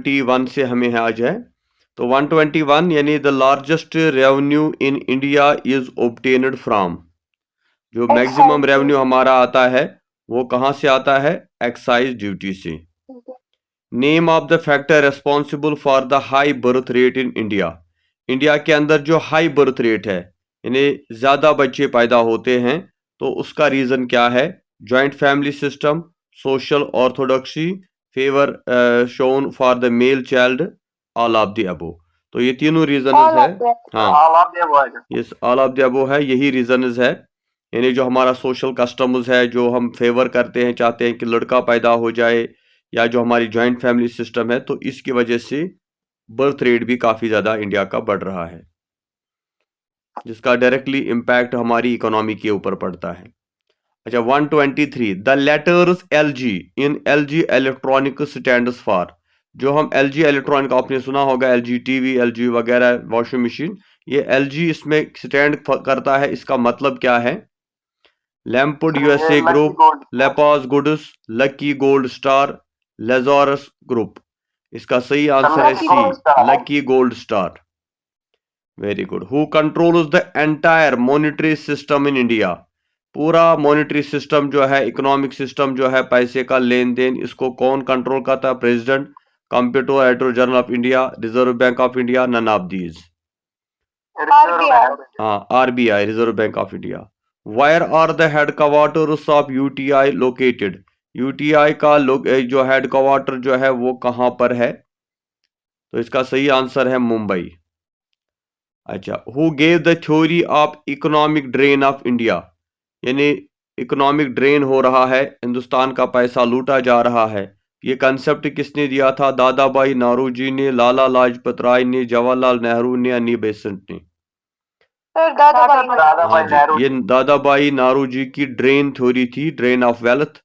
121 से हमें आज है। तो 121 यानी the largest revenue in India is obtained from, जो मैक्सिमम रेवेन्यू हमारा आता है वो कहाँ से आता है? एक्साइज ड्यूटी से। Name of the factor responsible for the high birth rate in India. India के अंदर जो हाई बर्थ रेट है, यानी ज़्यादा बच्चे पैदा होते हैं, तो उसका रीज़न क्या है? Joint family system, social orthodoxy, favour shown for the male child, all of the above. तो ये तीनों रीजन है। हाँ, yes, all of the above है, यही रीजन है। यानी जो हमारा सोशल कस्टम्स है, जो हम फेवर करते हैं, चाहते हैं कि लड़का पैदा हो जाए, या जो हमारी जॉइंट फैमिली सिस्टम है, तो इसकी वजह से बर्थ रेट भी काफ़ी ज़्यादा इंडिया का बढ़ रहा है, जिसका डायरेक्टली इम्पैक्ट हमारी इकोनॉमी के ऊपर पड़ता है। अच्छा, 123 the letters LG in LG electronic stands for. जो हम LG इलेक्ट्रॉनिक, आपने सुना होगा LG टीवी, LG वगैरह वॉशिंग मशीन, ये LG इसमें स्टैंड करता है। इसका मतलब क्या है? लैम्पुड USA ग्रुप, लेपास गुड्स, लकी गोल्ड स्टार, लेजोरस ग्रुप। इसका सही आंसर है C, lucky gold star. Very good. Who controls the entire monetary system in India. पूरा मॉनेटरी सिस्टम जो है, इकोनॉमिक सिस्टम जो है, पैसे का लेन देन, इसको कौन कंट्रोल करता है? President, comptroller auditor general of India, reserve bank of India, none of these. हाँ, RBI, reserve bank of India. Where are the headquarters of UTI located? UTI का जो हेडक्वार्टर जो है वो कहाँ पर है? तो इसका सही आंसर है मुंबई। अच्छा, who gave the theory of economic drain of India. यानी इकोनॉमिक ड्रेन हो रहा है, हिंदुस्तान का पैसा लूटा जा रहा है, ये कंसेप्ट किसने दिया था? दादा भाई नारोजी ने, लाला लाजपत राय ने, जवाहरलाल नेहरू ने, अनी बेसेंट ने? हाँ जी, ये दादा भाई नारोजी की ड्रेन थ्योरी थी, ड्रेन ऑफ वेल्थ।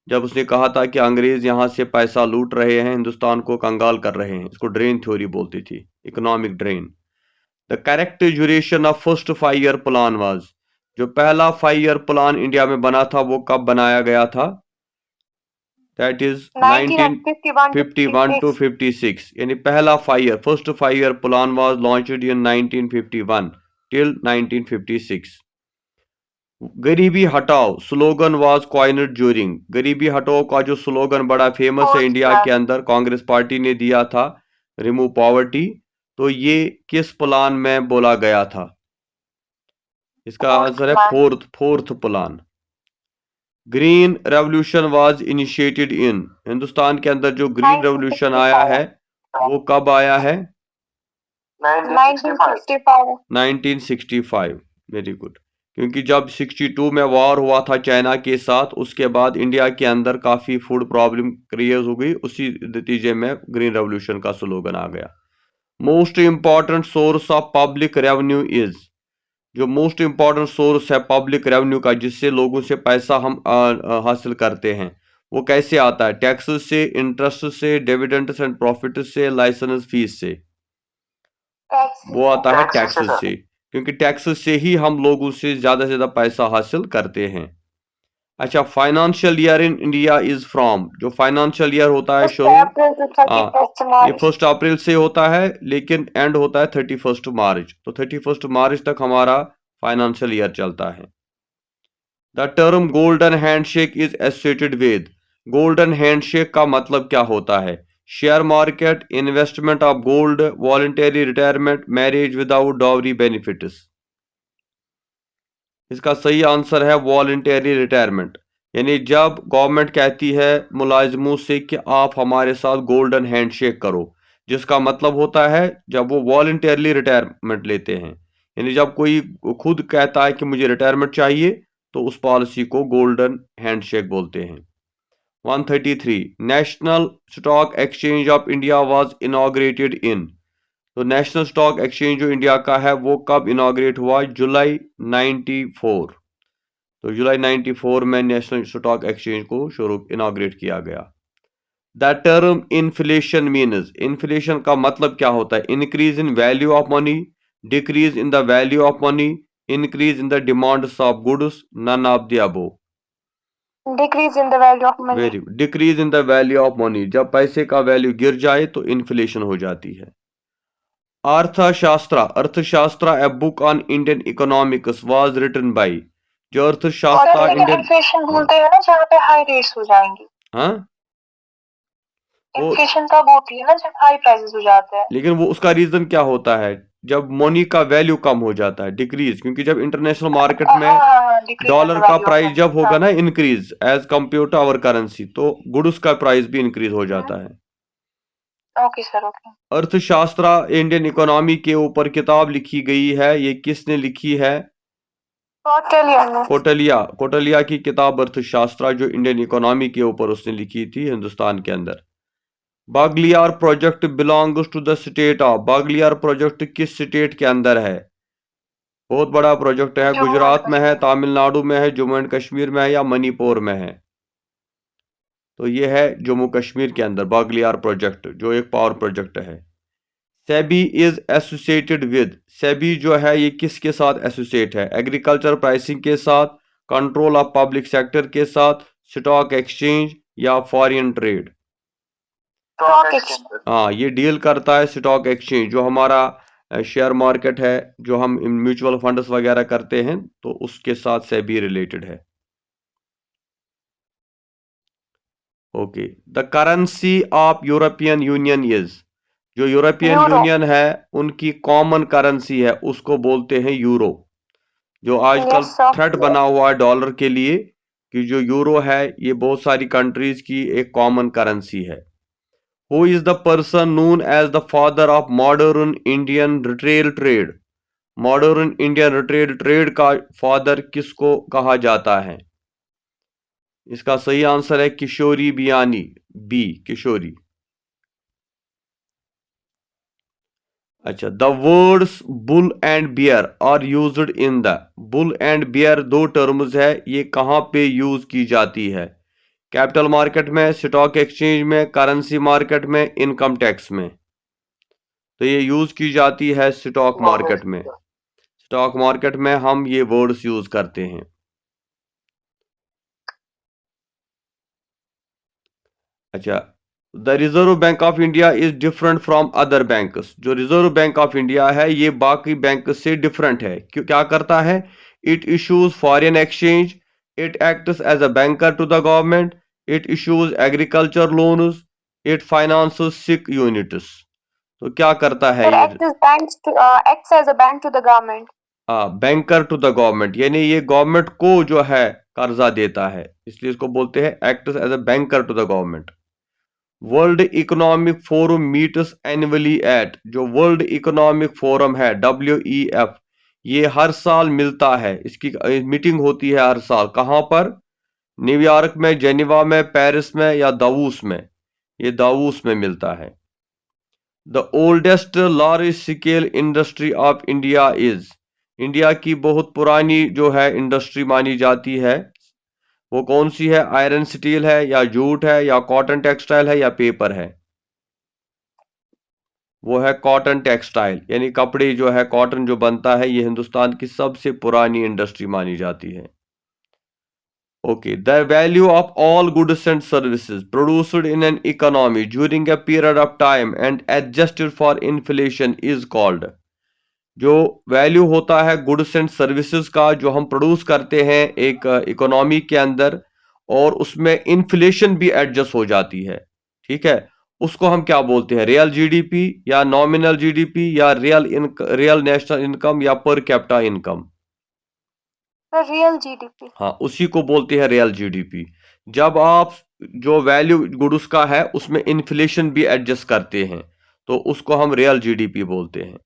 जब उसने कहा था कि अंग्रेज यहाँ से पैसा लूट रहे हैं, हिंदुस्तान को कंगाल कर रहे हैं, इसको ड्रेन थ्योरी बोलती थी, economic drain. The correct duration of first 5 year plan was. जो पहला 5 ईयर प्लान इंडिया में बना था वो कब बनाया गया था? That is 1951 to 56। यानी पहला 5 year, first 5 year plan was launched in 1951 till 1956। गरीबी हटाओ स्लोगन वाज कॉइन्ड ड्यूरिंग। गरीबी हटाओ का जो स्लोगन बड़ा फेमस है इंडिया के अंदर, कांग्रेस पार्टी ने दिया था, रिमूव पॉवर्टी। तो ये किस प्लान में बोला गया था? इसका आंसर है fourth plan. Green revolution was initiated in. Hindustan के अंदर जो ग्रीन रेवोल्यूशन आया है वो कब आया है? 1965। Very good. क्योंकि जब 62 में वॉर हुआ था चाइना के साथ, उसके बाद इंडिया के अंदर काफ़ी फूड प्रॉब्लम क्रिएट हो गई, उसी नतीजे में ग्रीन रेवोल्यूशन का स्लोगन आ गया। Most important source of public revenue is. जो मोस्ट इंपॉर्टेंट सोर्स है पब्लिक रेवेन्यू का, जिससे लोगों से पैसा हम हासिल करते हैं, वो कैसे आता है? टैक्सेस से, इंटरेस्ट से, डिविडेंड्स एंड प्रॉफिट से, लाइसेंस फीस से? वो आता है टैक्सेस से, क्योंकि टैक्सेस से ही हम लोगों से ज़्यादा पैसा हासिल करते हैं। अच्छा, financial year in India is from. जो फाइनेंशियल ईयर होता है शुरू, ये 1 अप्रैल से होता है, लेकिन एंड होता है 31 मार्च। तो 31 मार्च तक हमारा फाइनेंशियल ईयर चलता है। The term golden handshake is associated with. Golden handshake का मतलब क्या होता है? Share market, investment of gold, voluntary retirement, marriage without dowry benefits. इसका सही आंसर है वॉलंटरी रिटायरमेंट। यानी जब गवर्नमेंट कहती है मुलाजिमों से कि आप हमारे साथ गोल्डन हैंडशेक करो, जिसका मतलब होता है जब वो वॉलंटरली रिटायरमेंट लेते हैं। यानी जब कोई खुद कहता है कि मुझे रिटायरमेंट चाहिए, तो उस पॉलिसी को गोल्डन हैंडशेक बोलते हैं। 133 national stock exchange of India was inaugurated इन। तो नेशनल स्टॉक एक्सचेंज जो इंडिया का है वो कब इनॉग्रेट हुआ? जुलाई 94। तो जुलाई 94 में नेशनल स्टॉक एक्सचेंज को शुरू इनॉग्रेट किया गया। The term inflation means. Inflation का मतलब क्या होता है? Increase in value of money, decrease in the value of money, increase in the demands of goods, none of the above. Decrease in the value of money. Very decrease in the value of money, जब पैसे का value गिर जाए तो inflation हो जाती है। Arthashastra a book on Indian economics was written by, जो अर्थशास्त्र इंडियन, इन्फ्लेशन बोलते हैं ना जहाँ पे हाई रेट्स हो जाएंगे। हाँ वो, इन्फ्लेशन तब होती है ना जब हाई प्राइसेस हो जाते हैं। लेकिन वो उसका रीजन क्या होता है, जब मनी का वैल्यू कम हो जाता है, डिक्रीज, क्योंकि जब इंटरनेशनल मार्केट में डॉलर का प्राइस जब होगा ना increase as compare to our currency, तो गुड्स का प्राइस भी इंक्रीज हो जाता है। Okay sir, okay. Arthashastra Indian economy के ऊपर किताब लिखी गई है, ये किसने लिखी है? कोटलिया की किताब अर्थशास्त्र जो इंडियन इकोनॉमी के ऊपर उसने लिखी थी हिंदुस्तान के अंदर। Baglihar project belongs to the state of, Baglihar project किस स्टेट के अंदर है? बहुत बड़ा प्रोजेक्ट है, गुजरात में है, तमिलनाडु में है, जम्मू एंड कश्मीर में है या मणिपुर में है? तो ये है जम्मू कश्मीर के अंदर बाग्लियार प्रोजेक्ट, जो एक पावर प्रोजेक्ट है। SEBI is associated with, SEBI जो है ये किसके साथ एसोसिएट है? एग्रीकल्चर प्राइसिंग के साथ, कंट्रोल ऑफ पब्लिक सेक्टर के साथ, स्टॉक एक्सचेंज या फॉरेन ट्रेड? हाँ, ये डील करता है स्टॉक एक्सचेंज, जो हमारा शेयर मार्केट है, जो हम म्यूचुअल फंड्स वगैरह करते हैं, तो उसके साथ सेबी रिलेटेड है। Okay, the currency of European union is, जो यूरोपियन यूनियन है उनकी कॉमन करेंसी है, उसको बोलते हैं यूरो। जो आजकल थ्रेट बना हुआ है डॉलर के लिए कि जो यूरो है ये बहुत सारी कंट्रीज की एक कॉमन करेंसी है। Who is the person known as the father of modern Indian retail trade, modern Indian retail trade का फादर किसको कहा जाता है? इसका सही आंसर है किशोरी बियानी, बी किशोरी। अच्छा, the words bull and bear are used in the, bull and bear दो टर्म्स है, ये कहाँ पे यूज की जाती है? कैपिटल मार्केट में, स्टॉक एक्सचेंज में, करेंसी मार्केट में, इनकम टैक्स में? तो ये यूज की जाती है स्टॉक मार्केट में। स्टॉक मार्केट में हम ये वर्ड्स यूज करते हैं। अच्छा, the reserve bank of India is different from other banks, जो रिजर्व बैंक ऑफ इंडिया है ये बाकी बैंक से डिफरेंट है, क्यों, क्या करता है? It issues foreign exchange, it acts as a banker to the government, it issues agriculture loans, it finances sick units. तो क्या करता है ये? Acts as a bank to the government. Banker to the government, यानी ये government को जो है कर्जा देता है, इसलिए इसको बोलते हैं acts as a banker to the government. World economic forum meets annually at, जो वर्ल्ड इकोनॉमिक फोरम है WEF, ये हर साल मिलता है, इसकी मीटिंग होती है हर साल, कहाँ पर? न्यूयॉर्क में, जेनेवा में, पेरिस में या दावूस में? ये दावूस में मिलता है। The oldest large scale industry of India is, India की बहुत पुरानी जो है इंडस्ट्री मानी जाती है, वो कौन सी है? आयरन स्टील है या जूट है या कॉटन टेक्सटाइल है या पेपर है? वो है कॉटन टेक्सटाइल, यानी कपड़े जो है कॉटन जो बनता है, ये हिंदुस्तान की सबसे पुरानी इंडस्ट्री मानी जाती है। Okay, the value of all goods and services produced in an economy during a period of time and adjusted for inflation is called, जो वैल्यू होता है गुड्स एंड सर्विसेज का जो हम प्रोड्यूस करते हैं एक इकोनॉमी के अंदर, और उसमें इन्फ्लेशन भी एडजस्ट हो जाती है, ठीक है, उसको हम क्या बोलते हैं? रियल जीडीपी या नॉमिनल जीडीपी या रियल नेशनल इनकम या per capita income? Real GDP. हाँ, उसी को बोलते हैं रियल जीडीपी। जब आप जो वैल्यू गुड्स का है उसमें इन्फ्लेशन भी एडजस्ट करते हैं, तो उसको हम रियल जीडीपी बोलते हैं।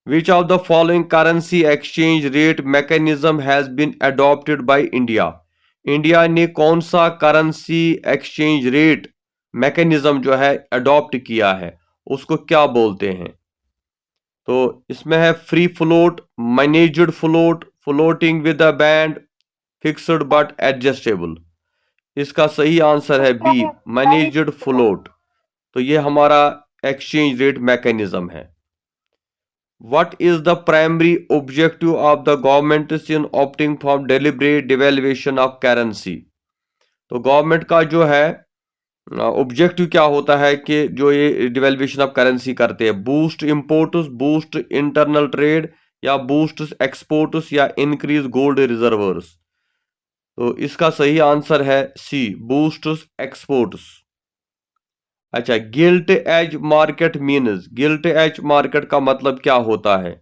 Which of the following currency exchange rate mechanism has been adopted by India? India ने कौन सा करेंसी एक्सचेंज रेट मैकेनिज्म जो है अडॉप्ट किया है, उसको क्या बोलते हैं? तो इसमें है free float, managed float, floating with a band, fixed but adjustable. इसका सही आंसर है बी, मैनेज्ड फ्लोट। तो ये हमारा एक्सचेंज रेट मैकेनिज्म है। What is the primary objective of the government in opting for deliberate devaluation of currency? तो government का जो है ऑब्जेक्टिव क्या होता है कि जो ये डिवेल्यूएशन ऑफ करेंसी करते हैं, boost imports, boost internal trade, या बूस्ट एक्सपोर्ट्स, या इंक्रीज गोल्ड रिजर्वर्स। तो इसका सही आंसर है सी, बूस्ट एक्सपोर्ट्स। अच्छा, gilt edge market means, gilt edge market का मतलब क्या होता है?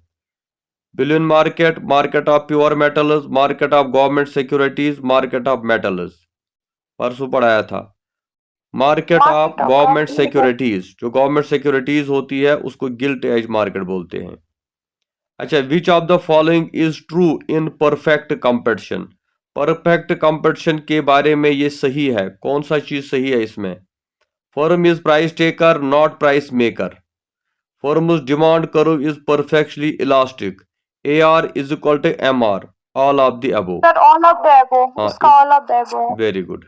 Bullion market, market of pure metals, market of government securities, market of metals. परसों पढ़ाया था। मार्केट ऑफ गवर्नमेंट सिक्योरिटीज, जो गवर्नमेंट सिक्योरिटीज होती है उसको गिल्ट एज मार्केट बोलते हैं। अच्छा, which of the following is true in perfect competition? Perfect competition के बारे में ये सही है, कौन सा चीज सही है इसमें? Firm is price taker not price maker. Firm's demand curve is perfectly elastic. AR is equal to MR, all of the above. Sir all of the above, इसका all of the above. Very good.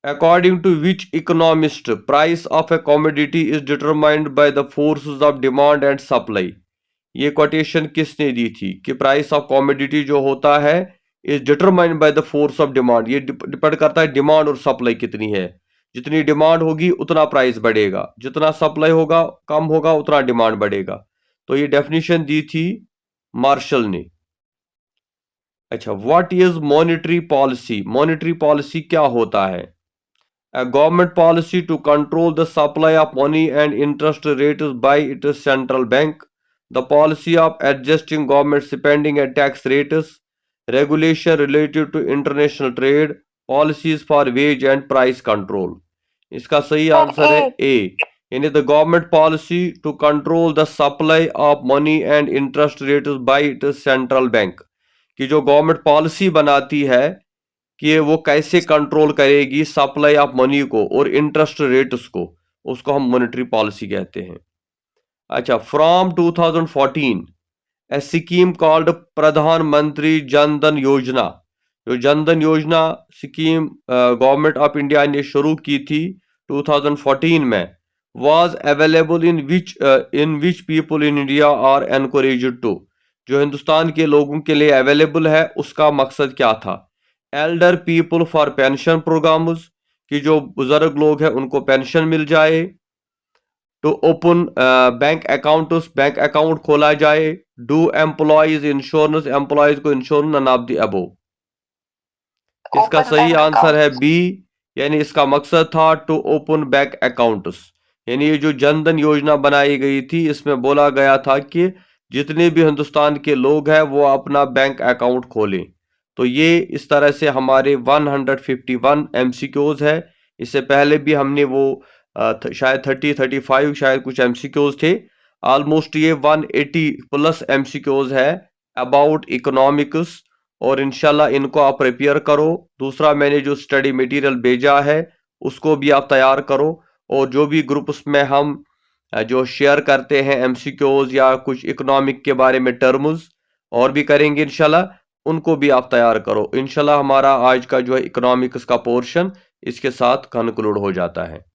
According to which economist, price of a commodity is determined by the forces of demand and supply? ये quotation किसने दी थी कि price of commodity जो होता है is determined by the force of demand? ये depend करता है डिमांड और सप्लाई कितनी है। जितनी डिमांड होगी उतना प्राइस बढ़ेगा, जितना सप्लाई होगा कम होगा उतना डिमांड बढ़ेगा। तो ये डेफिनेशन दी थी मार्शल ने। अच्छा, what is monetary policy? Monetary policy क्या होता है? A government policy to control the supply of money and interest rates by its central bank, the policy of adjusting government spending and tax rates, regulation related to international trade, policies for wage and price control. इसका सही answer है A, यानी the government policy to control the supply of money and interest rates by its central bank, कि जो government policy बनाती है कि वो कैसे कंट्रोल करेगी सप्लाई ऑफ मनी को और इंटरेस्ट रेट्स को, उसको हम मॉनेटरी पॉलिसी कहते हैं। अच्छा, फ्रॉम 2014 ए स्कीम कॉल्ड प्रधानमंत्री जन धन योजना, जो जन धन योजना स्कीम गवर्नमेंट ऑफ इंडिया ने शुरू की थी 2014 में, was available in which people in India are encouraged to, जो हिंदुस्तान के लोगों के लिए अवेलेबल है उसका मकसद क्या था? Elder people for pension programs, कि जो बुजुर्ग लोग हैं उनको पेंशन मिल जाए। To open bank accounts, bank account खोला जाए। डू एम्प्लॉयज इंश्योरेंस, एम्प्लॉयज को insurance, none of the above. इसका सही आंसर है बी, यानी इसका मकसद था टू ओपन बैंक अकाउंट्स, यानी ये जो जनधन योजना बनाई गई थी इसमें बोला गया था कि जितने भी हिंदुस्तान के लोग हैं वो अपना बैंक अकाउंट खोलें। तो ये इस तरह से हमारे 151 MCQs है। इससे पहले भी हमने वो शायद 30-35 शायद कुछ MCQs थे। ऑलमोस्ट ये 180 प्लस MCQs है अबाउट इकोनॉमिक्स, और इंशाल्लाह इनको आप प्रिपेयर करो। दूसरा, मैंने जो स्टडी मटेरियल भेजा है उसको भी आप तैयार करो, और जो भी ग्रुप्स में हम जो शेयर करते हैं MCQs या कुछ इकोनॉमिक के बारे में टर्म्स और भी करेंगे इंशाल्लाह, उनको भी आप तैयार करो। इंशाल्लाह हमारा आज का जो है इकोनॉमिक्स का पोर्शन इसके साथ कंक्लूड हो जाता है।